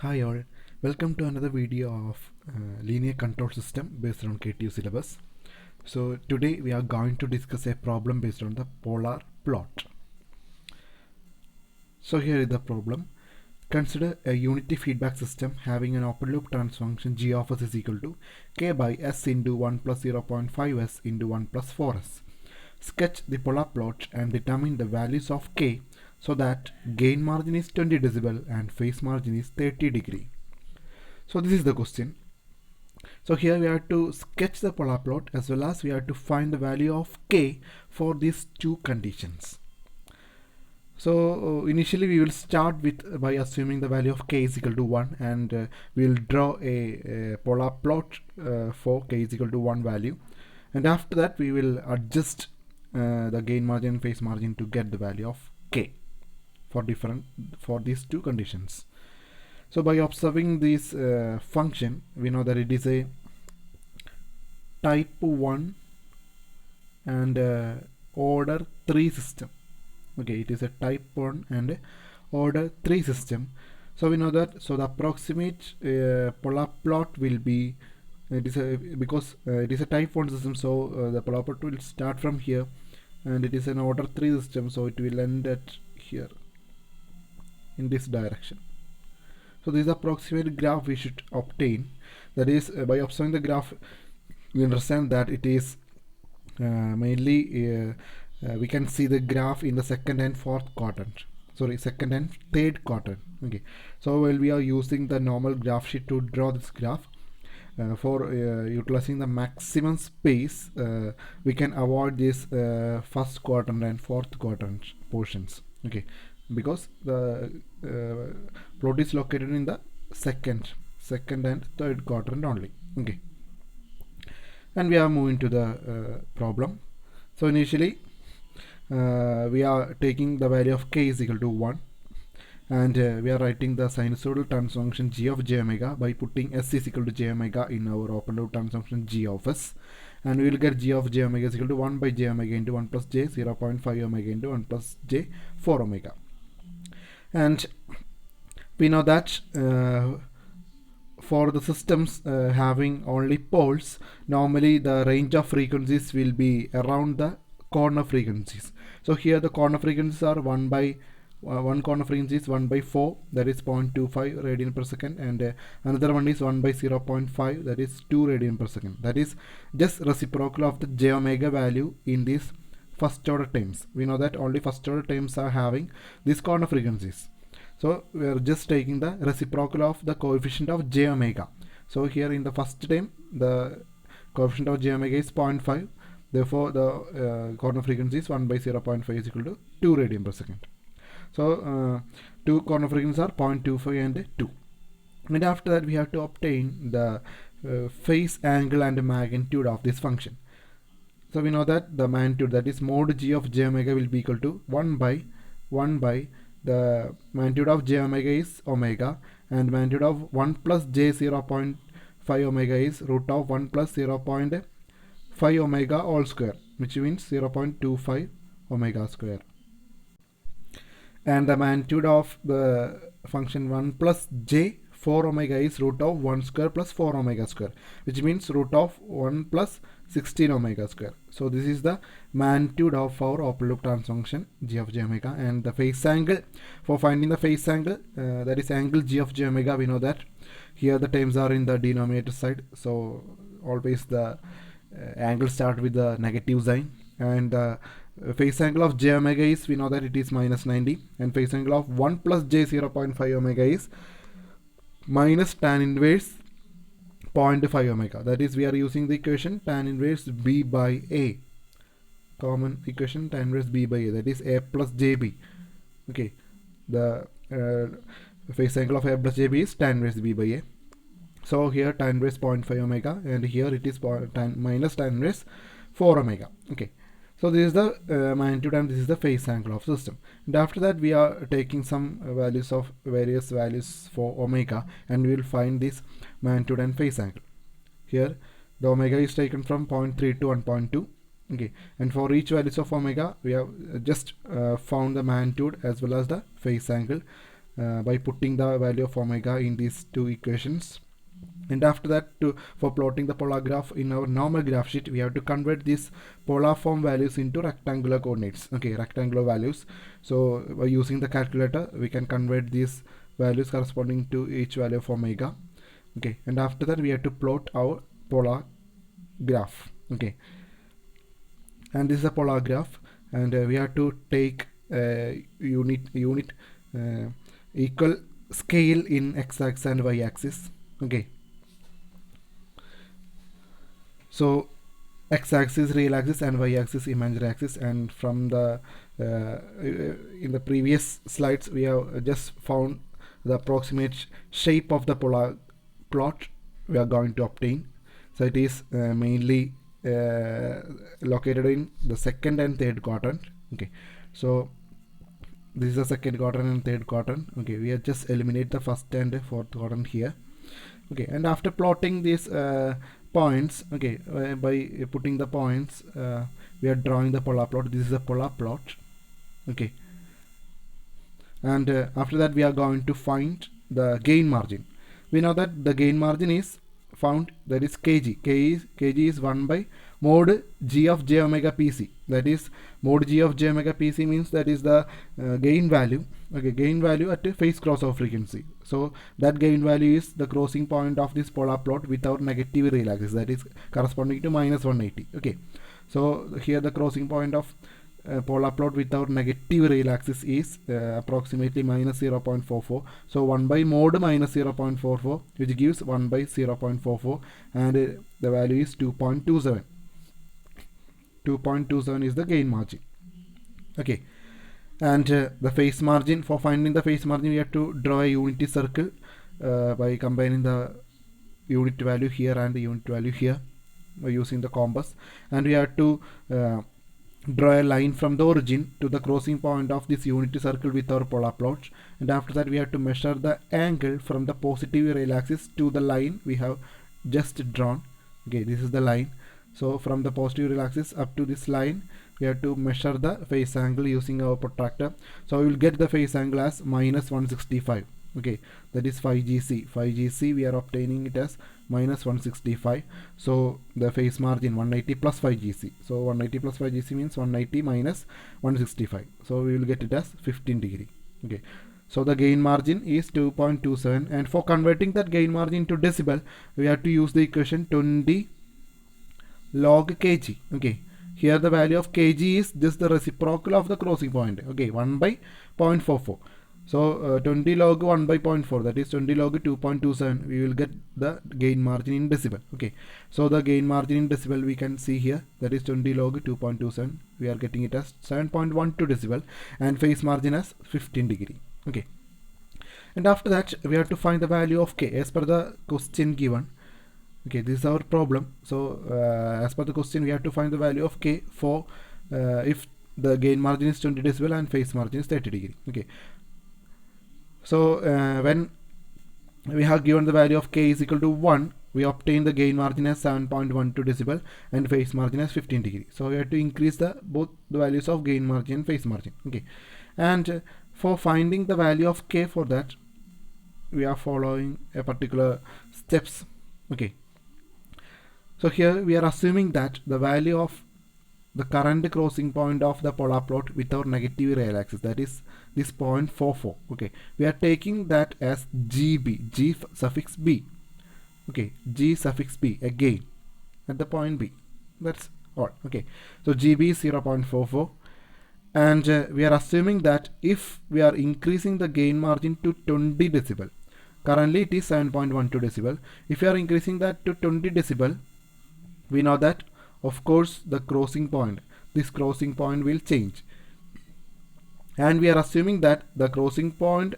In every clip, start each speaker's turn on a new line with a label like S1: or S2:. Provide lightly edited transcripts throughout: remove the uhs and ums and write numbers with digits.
S1: Hi all, welcome to another video of linear control system based on KTU syllabus. So today we are going to discuss a problem based on the polar plot. So here is the problem. Consider a unity feedback system having an open loop transfer function g of s is equal to k by s into 1 plus 0.5s into 1 plus 4s. Sketch the polar plot and determine the values of k so that gain margin is 20 decibel and phase margin is 30 degree. So this is the question. So here we have to sketch the polar plot as well as we have to find the value of k for these two conditions. So initially we will start with by assuming the value of k is equal to 1 and we will draw a polar plot for k is equal to 1 value, and after that we will adjust the gain margin and phase margin to get the value of k for these two conditions. So by observing this function, we know that it is a type 1 and order 3 system. Okay, it is a type 1 and order 3 system. So we know that, so the approximate polar plot will be, because it is a type 1 system, so the polar plot will start from here, and it is an order 3 system, so it will end at here in this direction. So this is the approximate graph we should obtain. That is, by observing the graph, we understand that it is mainly we can see the graph in the second and third quadrant. Okay, so while we are using the normal graph sheet to draw this graph, for utilizing the maximum space, we can avoid this first quadrant and fourth quadrant portions. Okay, because the plot is located in the second and third quadrant only. Okay, and we are moving to the problem. So initially we are taking the value of k is equal to 1, and we are writing the sinusoidal transfer function g of j omega by putting s is equal to j omega in our open loop transfer function g of s, and we will get g of j omega is equal to 1 by j omega into 1 plus j 0.5 omega into 1 plus j 4 omega. And we know that for the systems having only poles, normally the range of frequencies will be around the corner frequencies. So here the corner frequencies are 1 by one corner frequency is 1 by 4, that is 0.25 radian per second, and another one is 1 by 0.5, that is 2 radian per second. That is just reciprocal of the j omega value in these first order terms. We know that only first order terms are having these corner frequencies, so we are just taking the reciprocal of the coefficient of j omega. So here in the first term the coefficient of j omega is 0.5, therefore the corner frequency is 1 by 0.5 is equal to 2 radian per second. So two corner frequencies are 0.25 and 2, and after that we have to obtain the phase angle and magnitude of this function. So we know that the magnitude, that is mod g of j omega, will be equal to 1 by the magnitude of j omega is omega, and magnitude of 1 plus j 0.5 omega is root of 1 plus 0.5 omega all square, which means 0.25 omega square. And the magnitude of the function 1 plus j 4 omega is root of 1 square plus 4 omega square, which means root of 1 plus 16 omega square. So this is the magnitude of our open loop transfer function g of j omega. And the phase angle, for finding the phase angle, that is angle g of j omega, we know that here the terms are in the denominator side, so always the angle start with the negative sign, and phase angle of j omega is, we know that it is minus 90, and phase angle of 1 plus j 0.5 omega is minus tan inverse 0.5 omega. That is, we are using the equation tan inverse b by a, common equation tan inverse b by a, that is a plus jb. Okay, the phase angle of a plus jb is tan inverse b by a. So here tan inverse 0.5 omega, and here it is minus tan inverse 4 omega. Okay, so this is the magnitude and this is the phase angle of system. And after that we are taking some values of various values for omega, and we will find this magnitude and phase angle. Here the omega is taken from 0.3 to 1.2. Okay, and for each values of omega we have just found the magnitude as well as the phase angle by putting the value of omega in these two equations. And after that, for plotting the polar graph in our normal graph sheet, we have to convert these polar form values into rectangular coordinates, okay, rectangular values. So by using the calculator, we can convert these values corresponding to each value of omega, okay. And after that, we have to plot our polar graph, okay. And this is a polar graph, and we have to take unit equal scale in x-axis and y-axis, okay. So x-axis real axis and y-axis imaginary axis, and from the in the previous slides we have just found the approximate shape of the polar plot we are going to obtain. So it is mainly located in the second and third quadrant, okay. So this is the second quadrant and third quadrant, okay. We have just eliminate the first and fourth quadrant here, okay. And after plotting these points, okay, by putting the points, we are drawing the polar plot. This is a polar plot, okay. And after that, we are going to find the gain margin. We know that the gain margin is found, that is kg. Kg is 1 by mod g of j omega pc. That is, mod g of j omega pc means that is the gain value, okay, gain value at phase crossover frequency. So that gain value is the crossing point of this polar plot without negative real axis, that is corresponding to minus 180, okay. So here the crossing point of polar plot without negative real axis is approximately minus 0.44. So 1 by mod minus 0.44, which gives 1 by 0.44, and the value is 2.27. 2.27 is the gain margin, okay. And the phase margin, for finding the phase margin, we have to draw a unity circle by combining the unit value here and the unit value here by using the compass. And we have to draw a line from the origin to the crossing point of this unity circle with our polar plot. And after that, we have to measure the angle from the positive real axis to the line we have just drawn, okay. This is the line. So from the positive real axis up to this line, we have to measure the phase angle using our protractor. So we will get the phase angle as minus 165, okay. That is 5gc. 5gc we are obtaining it as minus 165. So the phase margin 180 plus 5gc. So 180 plus 5gc means 180 minus 165. So we will get it as 15 degree, okay. So the gain margin is 2.27, and for converting that gain margin to decibel, we have to use the equation 20 log kg, okay. Here the value of kg is just the reciprocal of the crossing point, okay, 1 by 0.44. So 20 log 1 by 0.4, that is 20 log 2.27. We will get the gain margin in decibel, okay. So the gain margin in decibel we can see here, that is 20 log 2.27. We are getting it as 7.12 decibel, and phase margin as 15 degree, okay. And after that, we have to find the value of k as per the question given. Okay, this is our problem. So as per the question, we have to find the value of k for if the gain margin is 20 decibel and phase margin is 30 degree, okay. So when we have given the value of k is equal to 1, we obtain the gain margin as 7.12 decibel and phase margin as 15 degree. So we have to increase both the values of gain margin and phase margin, okay. And for finding the value of k, for that we are following a particular steps, okay. So here we are assuming that the value of the current crossing point of the polar plot without negative real axis, that is this 0.44, okay. We are taking that as GB, G suffix B, okay, G suffix B again at the point B. That's all, okay. So GB is 0.44, and we are assuming that if we are increasing the gain margin to 20 decibel, currently it is 7.12 decibel. If we are increasing that to 20 decibel, we know that of course the crossing point, this crossing point will change, and we are assuming that the crossing point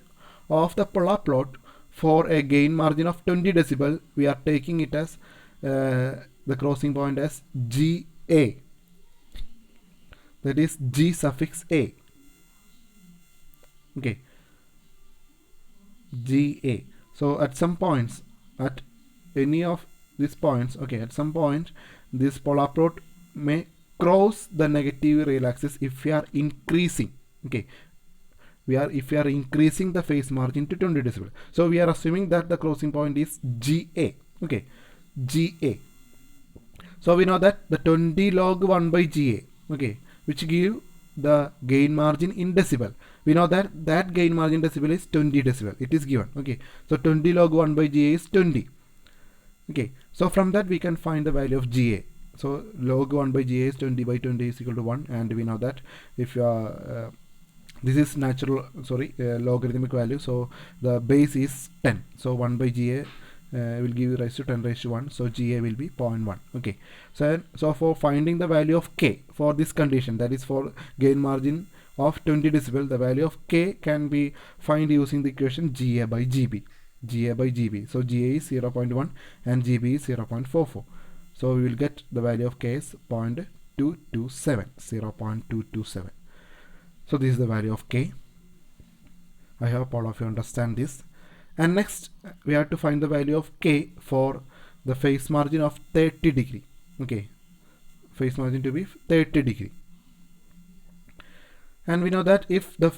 S1: of the polar plot for a gain margin of 20 decibel, we are taking it as the crossing point as GA, that is G suffix A, okay, GA. So at some points, at any of these points, okay, at some point this polar plot may cross the negative real axis if we are increasing, okay. if we are increasing the phase margin to 20 decibel. So we are assuming that the crossing point is GA. Okay, GA. So we know that the 20 log 1 by GA, okay, which give the gain margin in decibel. We know that that gain margin decibel is 20 decibel. It is given. Okay, so 20 log 1 by GA is 20. Okay, so from that we can find the value of GA. So log 1 by GA is 20 by 20 is equal to 1, and we know that if you are this is logarithmic value, so the base is 10, so 1 by GA will give you rise to 10 raised to 1, so GA will be 0.1. Okay, so for finding the value of K for this condition, that is for gain margin of 20 decibel, the value of K can be found using the equation GA by GB. So GA is 0.1 and GB is 0.44. So we will get the value of K is 0.227. So this is the value of K. I hope all of you understand this. And next we have to find the value of K for the phase margin of 30 degree. Okay, phase margin to be 30 degree. And we know that if the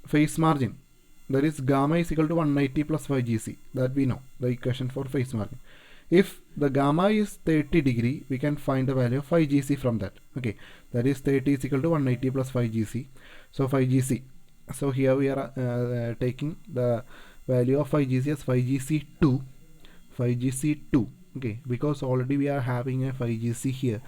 S1: phase margin, that is gamma is equal to 180 plus 5GC, that we know the equation for phase margin. If the gamma is 30 degree, we can find the value of 5GC from that. Okay, that is 30 is equal to 180 plus 5GC. So 5GC. So here we are taking the value of 5GC as 5GC2. Okay, because already we are having a 5GC here.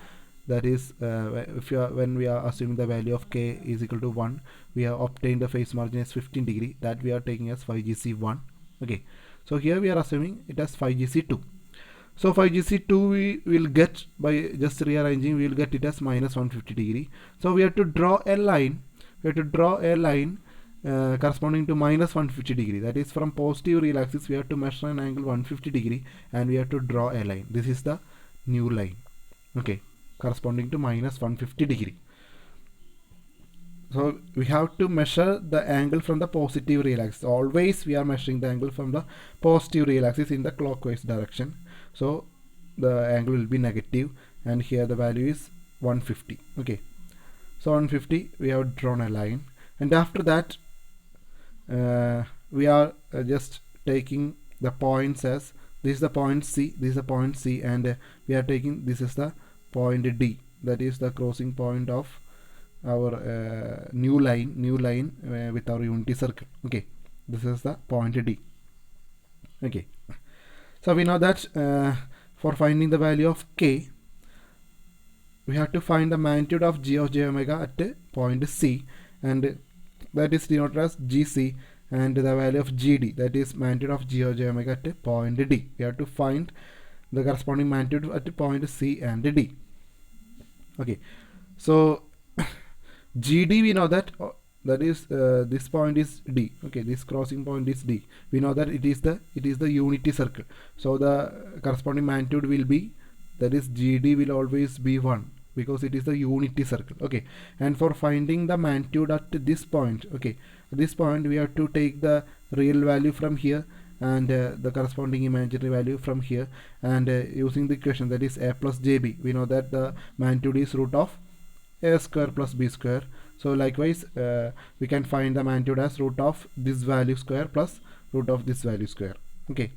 S1: That is, when we are assuming the value of K is equal to 1, we have obtained the phase margin as 15 degree. That we are taking as 5GC1. Okay, so here we are assuming it as 5GC2. So 5GC2 we will get by just rearranging, we will get it as minus 150 degree. So we have to draw a line. Corresponding to minus 150 degree. That is, from positive real axis we have to measure an angle 150 degree and we have to draw a line. This is the new line. Okay, corresponding to minus 150 degree. So we have to measure the angle from the positive real axis. Always we are measuring the angle from the positive real axis in the clockwise direction. So the angle will be negative, and here the value is 150. Okay, so 150 we have drawn a line, and after that we are just taking the points as this is the point C, this is the point C, and we are taking this is the point D, that is the crossing point of our new line with our unity circle. Okay, this is the point D. Okay, so we know that for finding the value of K, we have to find the magnitude of G of j omega at point C, and that is denoted as GC, and the value of GD, that is magnitude of G of j omega at point D. We have to find the corresponding magnitude at point C and D. Okay, so GD we know that is this point is D. Okay, this crossing point is D. We know that it is the unity circle. So the corresponding magnitude will be, that is GD will always be 1 because it is the unity circle. Okay, and for finding the magnitude at this point, okay, at this point we have to take the real value from here and the corresponding imaginary value from here, and using the equation that is a plus jb, we know that the magnitude is root of a square plus b square. So likewise we can find the magnitude as root of this value square plus root of this value square. Okay,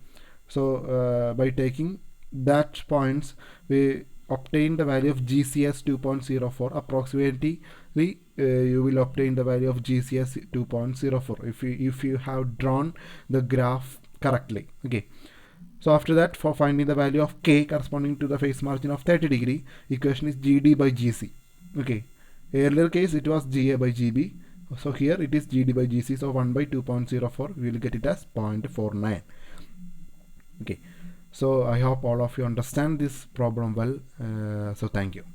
S1: so by taking that points we obtain the value of GC as 2.04. approximately you will obtain the value of GC as 2.04 if you have drawn the graph correctly. Okay, so after that, for finding the value of K corresponding to the phase margin of 30 degree, equation is GD by GC. Okay, earlier case it was GA by GB, so here it is GD by GC, so 1 by 2.04 we will get it as 0.49. Okay, so I hope all of you understand this problem well. So thank you.